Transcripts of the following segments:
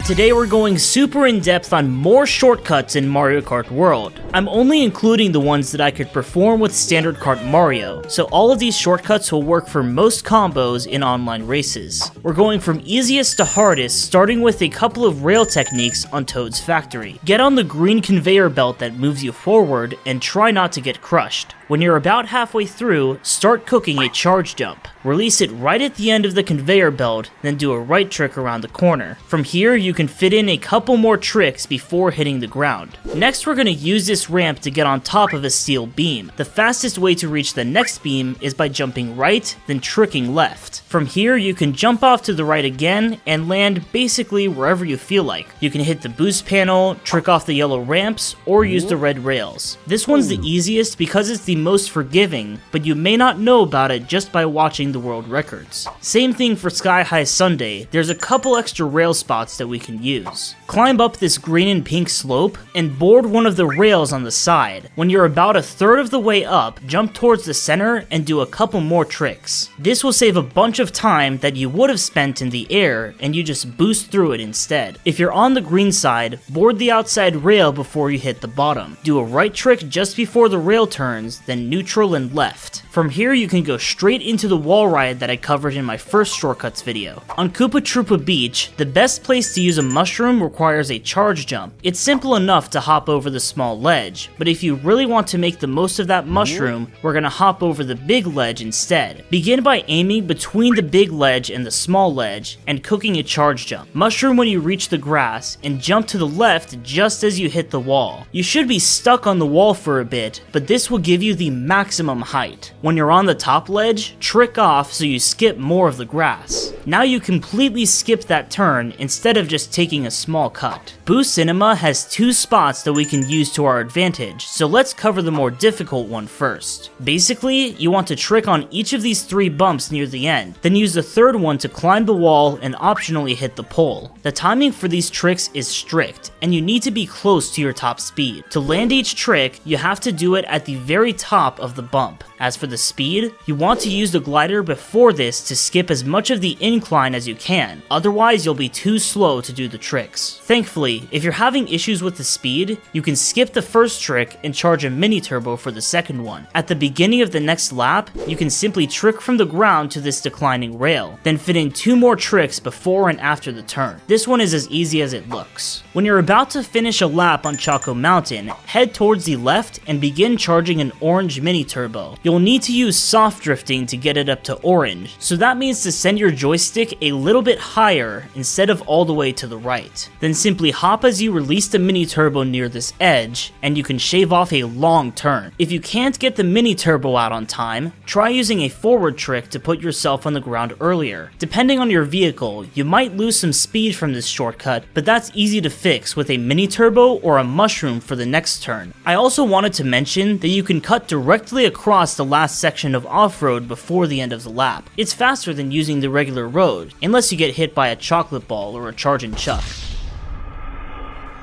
Today we're going super in depth on more shortcuts in Mario Kart World. I'm only including the ones that I could perform with standard Kart Mario, so all of these shortcuts will work for most combos in online races. We're going from easiest to hardest, starting with a couple of rail techniques on Toad's factory. Get on the green conveyor belt that moves you forward and try not to get crushed. When you're about halfway through, start cooking a charge jump. Release it right at the end of the conveyor belt, then do a right trick around the corner. From here, you can fit in a couple more tricks before hitting the ground. Next, we're going to use this ramp to get on top of a steel beam. The fastest way to reach the next beam is by jumping right, then tricking left. From here, you can jump off to the right again and land basically wherever you feel like. You can hit the boost panel, trick off the yellow ramps, or use the red rails. This one's the easiest because it's the most forgiving, but you may not know about it just by watching the world records. Same thing for High Sundae, there's a couple extra rail spots that we can use. Climb up this green and pink slope and board one of the rails on the side. When you're about a third of the way up, jump towards the center and do a couple more tricks. This will save a bunch of time that you would have spent in the air and you just boost through it instead. If you're on the green side, board the outside rail before you hit the bottom. Do a right trick just before the rail turns, then neutral and left. From here you can go straight into the wall ride that I covered in my first shortcuts video. On Koopa Troopa Beach, the best place to use a mushroom requires a charge jump. It's simple enough to hop over the small ledge, but if you really want to make the most of that mushroom, we're gonna hop over the big ledge instead. Begin by aiming between the big ledge and the small ledge, and cooking a charge jump. Mushroom when you reach the grass, and jump to the left just as you hit the wall. You should be stuck on the wall for a bit, but this will give you the maximum height. When you're on the top ledge, trick off so you skip more of the grass. Now you completely skip that turn instead of just taking a small cut. Boost Cinema has two spots that we can use to our advantage, so let's cover the more difficult one first. Basically, you want to trick on each of these three bumps near the end, then use the third one to climb the wall and optionally hit the pole. The timing for these tricks is strict, and you need to be close to your top speed. To land each trick, you have to do it at the very top of the bump. As for the speed, you want to use the glider before this to skip as much of the incline as you can, otherwise you'll be too slow to do the tricks. Thankfully, if you're having issues with the speed, you can skip the first trick and charge a mini turbo for the second one. At the beginning of the next lap, you can simply trick from the ground to this declining rail, then fit in two more tricks before and after the turn. This one is as easy as it looks. When you're about to finish a lap on Choco Mountain, head towards the left and begin charging an orange mini turbo. You'll need to use soft drifting to get it up to orange, so that means to send your joystick a little bit higher instead of all the way to the right. Then simply hop as you release the mini turbo near this edge, and you can shave off a long turn. If you can't get the mini turbo out on time, try using a forward trick to put yourself on the ground earlier. Depending on your vehicle, you might lose some speed from this shortcut, but that's easy to fix with a mini turbo or a mushroom for the next turn. I also wanted to mention that you can cut directly across the last section of off-road before the end of the lap. It's faster than using the regular road, unless you get hit by a chocolate ball or a charging chuck.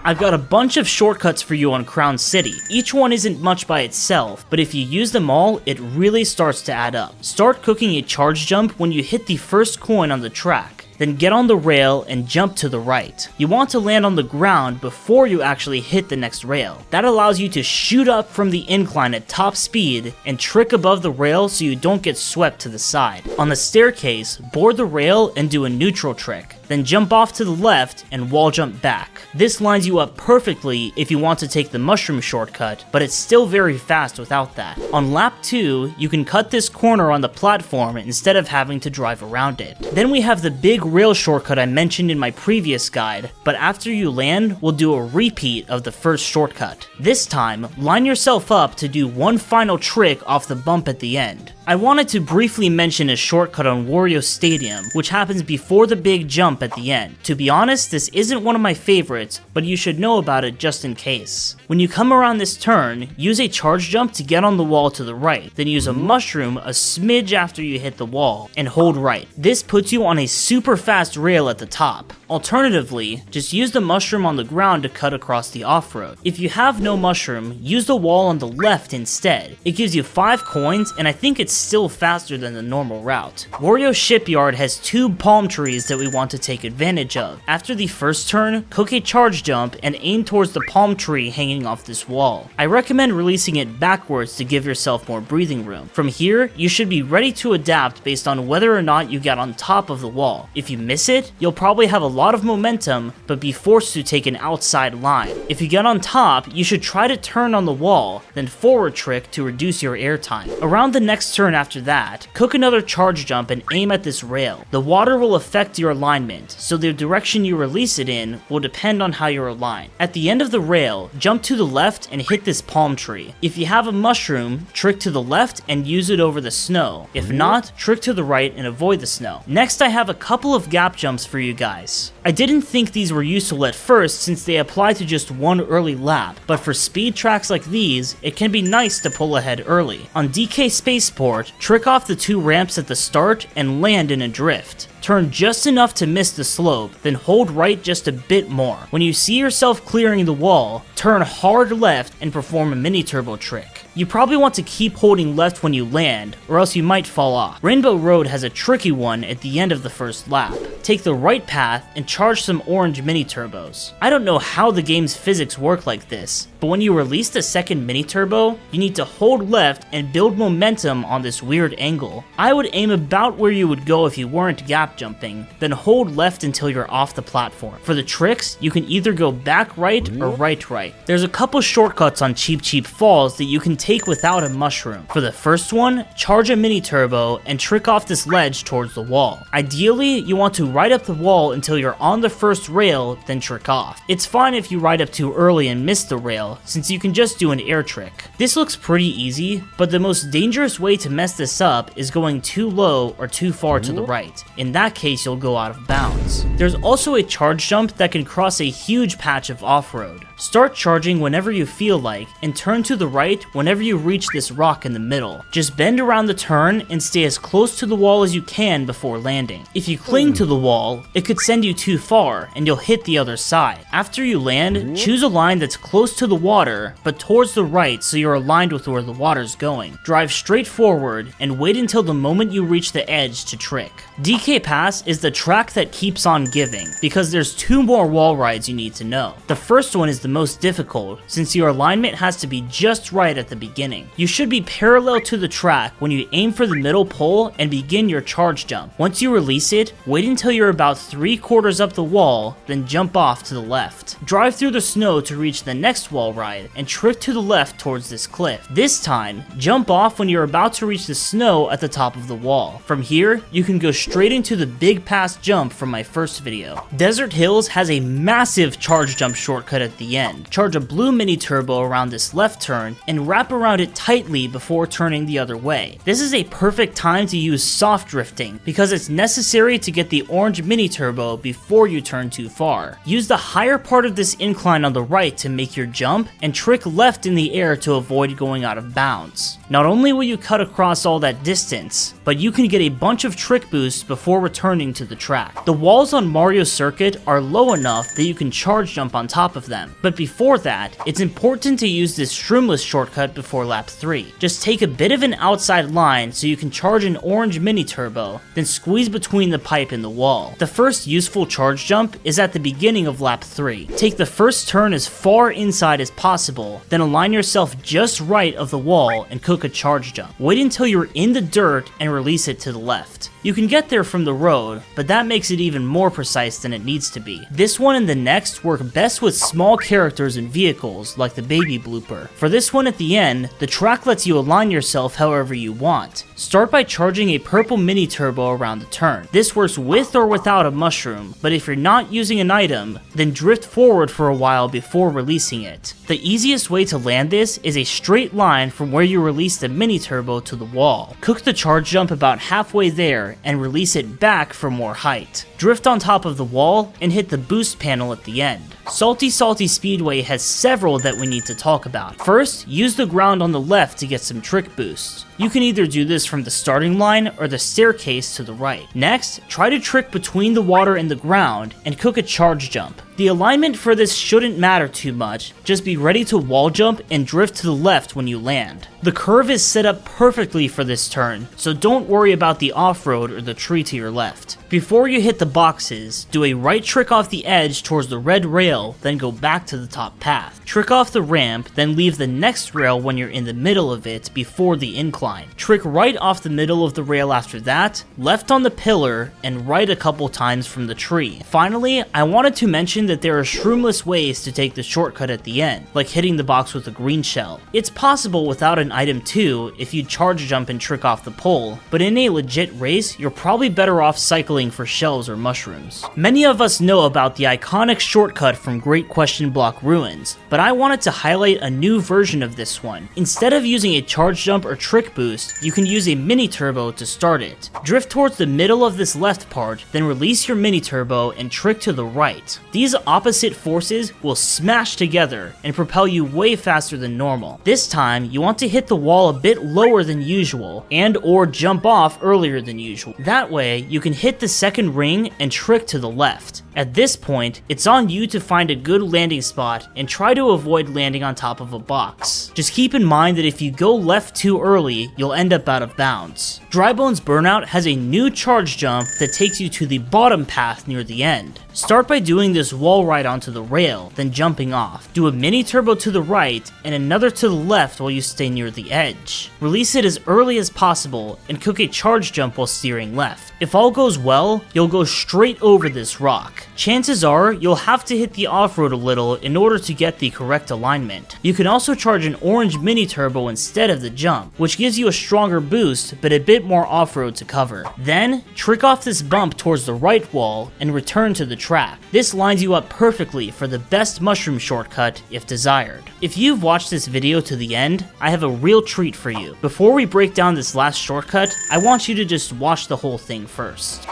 I've got a bunch of shortcuts for you on Crown City. Each one isn't much by itself, but if you use them all, it really starts to add up. Start cooking a charge jump when you hit the first coin on the track. Then get on the rail and jump to the right. You want to land on the ground before you actually hit the next rail. That allows you to shoot up from the incline at top speed and trick above the rail so you don't get swept to the side. On the staircase, board the rail and do a neutral trick. Then jump off to the left and wall jump back. This lines you up perfectly if you want to take the mushroom shortcut, but it's still very fast without that. On lap 2, you can cut this corner on the platform instead of having to drive around it. Then we have the big rail shortcut I mentioned in my previous guide, but after you land, we'll do a repeat of the first shortcut. This time, line yourself up to do one final trick off the bump at the end. I wanted to briefly mention a shortcut on Wario Stadium, which happens before the big jump at the end. To be honest, this isn't one of my favorites, but you should know about it just in case. When you come around this turn, use a charge jump to get on the wall to the right, then use a mushroom a smidge after you hit the wall, and hold right. This puts you on a super fast rail at the top. Alternatively, just use the mushroom on the ground to cut across the off-road. If you have no mushroom, use the wall on the left instead. It gives you 5 coins, and I think it's still faster than the normal route. Wario Shipyard has 2 palm trees that we want to take advantage of. After the first turn, cook a charge jump and aim towards the palm tree hanging off this wall. I recommend releasing it backwards to give yourself more breathing room. From here, you should be ready to adapt based on whether or not you get on top of the wall. If you miss it, you'll probably have a lot of momentum, but be forced to take an outside line. If you get on top, you should try to turn on the wall, then forward trick to reduce your air time. Around the next turn after that, cook another charge jump and aim at this rail. The water will affect your alignment, so the direction you release it in will depend on how you're aligned. At the end of the rail, jump to the left and hit this palm tree. If you have a mushroom, trick to the left and use it over the snow. If not, trick to the right and avoid the snow. Next, I have a couple of gap jumps for you guys. I didn't think these were useful at first since they apply to just one early lap, but for speed tracks like these, it can be nice to pull ahead early. On DK Spaceport, trick off the 2 ramps at the start and land in a drift. Turn just enough to miss the slope, then hold right just a bit more. When you see yourself clearing the wall, turn hard left and perform a mini turbo trick. You probably want to keep holding left when you land, or else you might fall off. Rainbow Road has a tricky one at the end of the first lap. Take the right path and charge some orange mini turbos. I don't know how the game's physics work like this, but when you release the second mini turbo, you need to hold left and build momentum on this weird angle. I would aim about where you would go if you weren't gap jumping, then hold left until you're off the platform. For the tricks, you can either go back right or right right. There's a couple shortcuts on Cheep Cheep Falls that you can take without a mushroom. For the first one, charge a mini turbo and trick off this ledge towards the wall. Ideally, you want to ride up the wall until you're on the first rail, then trick off. It's fine if you ride up too early and miss the rail, since you can just do an air trick. This looks pretty easy, but the most dangerous way to mess this up is going too low or too far to the right. In that case, you'll go out of bounds. There's also a charge jump that can cross a huge patch of off-road. Start charging whenever you feel like, and turn to the right whenever you reach this rock in the middle. Just bend around the turn and stay as close to the wall as you can before landing. If you cling to the wall, it could send you too far and you'll hit the other side. After you land, choose a line that's close to the water, but towards the right so you're aligned with where the water's going. Drive straight forward and wait until the moment you reach the edge to trick. DK Pass is the track that keeps on giving, because there's 2 more wall rides you need to know. The first one is the most difficult, since your alignment has to be just right at the beginning. You should be parallel to the track when you aim for the middle pole and begin your charge jump. Once you release it, wait until you're about 3/4 up the wall, then jump off to the left. Drive through the snow to reach the next wall ride, and trick to the left towards this cliff. This time, jump off when you're about to reach the snow at the top of the wall. From here, you can go straight into the big pass jump from my first video. Desert Hills has a massive charge jump shortcut at the end. Charge a blue mini turbo around this left turn and wrap around it tightly before turning the other way. This is a perfect time to use soft drifting because it's necessary to get the orange mini turbo before you turn too far. Use the higher part of this incline on the right to make your jump and trick left in the air to avoid going out of bounds. Not only will you cut across all that distance, but you can get a bunch of trick boosts before returning to the track. The walls on Mario Circuit are low enough that you can charge jump on top of them, but before that, it's important to use this shroomless shortcut before lap 3. Just take a bit of an outside line so you can charge an orange mini turbo, then squeeze between the pipe and the wall. The first useful charge jump is at the beginning of lap 3. Take the first turn as far inside as possible, then align yourself just right of the wall and cook a charge jump. Wait until you're in the dirt and release it to the left. You can get there from the road, but that makes it even more precise than it needs to be. This one and the next work best with small characters and vehicles, like the baby blooper. For this one at the end, the track lets you align yourself however you want. Start by charging a purple mini turbo around the turn. This works with or without a mushroom, but if you're not using an item, then drift forward for a while before releasing it. The easiest way to land this is a straight line from where you release the mini turbo to the wall. Cook the charge jump about halfway there and release it back for more height. drift on top of the wall, and hit the boost panel at the end. Salty Salty Speedway has several that we need to talk about. First, use the ground on the left to get some trick boosts. You can either do this from the starting line or the staircase to the right. Next, try to trick between the water and the ground and cook a charge jump. The alignment for this shouldn't matter too much, just be ready to wall jump and drift to the left when you land. The curve is set up perfectly for this turn, so don't worry about the off-road or the tree to your left. Before you hit the boxes, do a right trick off the edge towards the red rail, then go back to the top path. Trick off the ramp, then leave the next rail when you're in the middle of it before the incline. Trick right off the middle of the rail after that, left on the pillar, and right a couple times from the tree. Finally, I wanted to mention that there are shroomless ways to take the shortcut at the end, like hitting the box with a green shell. It's possible without an item too if you charge jump and trick off the pole, but in a legit race, you're probably better off cycling for shells or mushrooms. Many of us know about the iconic shortcut from Great Question Block Ruins, but I wanted to highlight a new version of this one. Instead of using a charge jump or trick boost, you can use a mini turbo to start it. Drift towards the middle of this left part, then release your mini turbo and trick to the right. These opposite forces will smash together and propel you way faster than normal. This time, you want to hit the wall a bit lower than usual and or jump off earlier than usual. That way, you can hit the second ring and trick to the left. At this point, it's on you to find a good landing spot and try to avoid landing on top of a box. Just keep in mind that if you go left too early, you'll end up out of bounds. Drybones Burnout has a new charge jump that takes you to the bottom path near the end. Start by doing this wall ride onto the rail, then jumping off. Do a mini turbo to the right and another to the left while you stay near the edge. Release it as early as possible and cook a charge jump while steering left. If all goes well, you'll go straight over this rock. Chances are you'll have to hit the off-road a little in order to get the correct alignment. You can also charge an orange mini turbo instead of the jump, which gives you a stronger boost but a bit more off-road to cover. Then, trick off this bump towards the right wall and return to the track. This lines you up perfectly for the best mushroom shortcut if desired. If you've watched this video to the end, I have a real treat for you. Before we break down this last shortcut, I want you to just watch the whole thing first.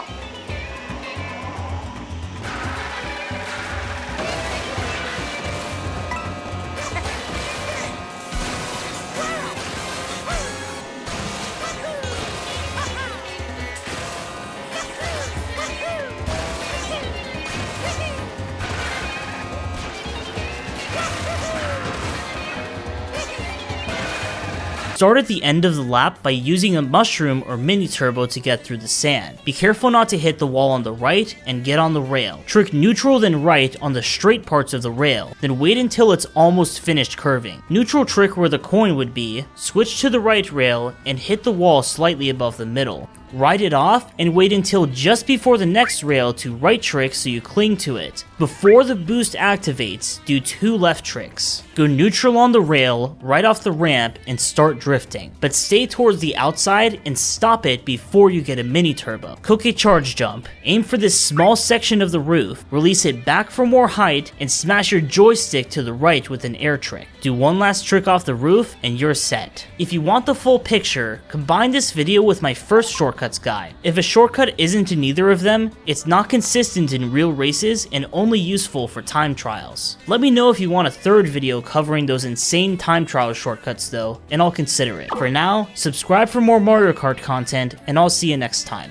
Start at the end of the lap by using a mushroom or mini turbo to get through the sand. Be careful not to hit the wall on the right and get on the rail. Trick neutral then right on the straight parts of the rail, then wait until it's almost finished curving. Neutral trick where the coin would be, switch to the right rail and hit the wall slightly above the middle. Ride it off and wait until just before the next rail to right trick so you cling to it. Before the boost activates, do 2 left tricks. Go neutral on the rail, right off the ramp, and start drifting. But stay towards the outside and stop it before you get a mini turbo. Cook a charge jump, aim for this small section of the roof, release it back for more height, and smash your joystick to the right with an air trick. Do one last trick off the roof and you're set. If you want the full picture, combine this video with my first shortcuts guide. If a shortcut isn't in either of them, it's not consistent in real races and only useful for time trials. Let me know if you want a third video covering those insane time trial shortcuts though, and I'll consider it. For now, subscribe for more Mario Kart content, and I'll see you next time.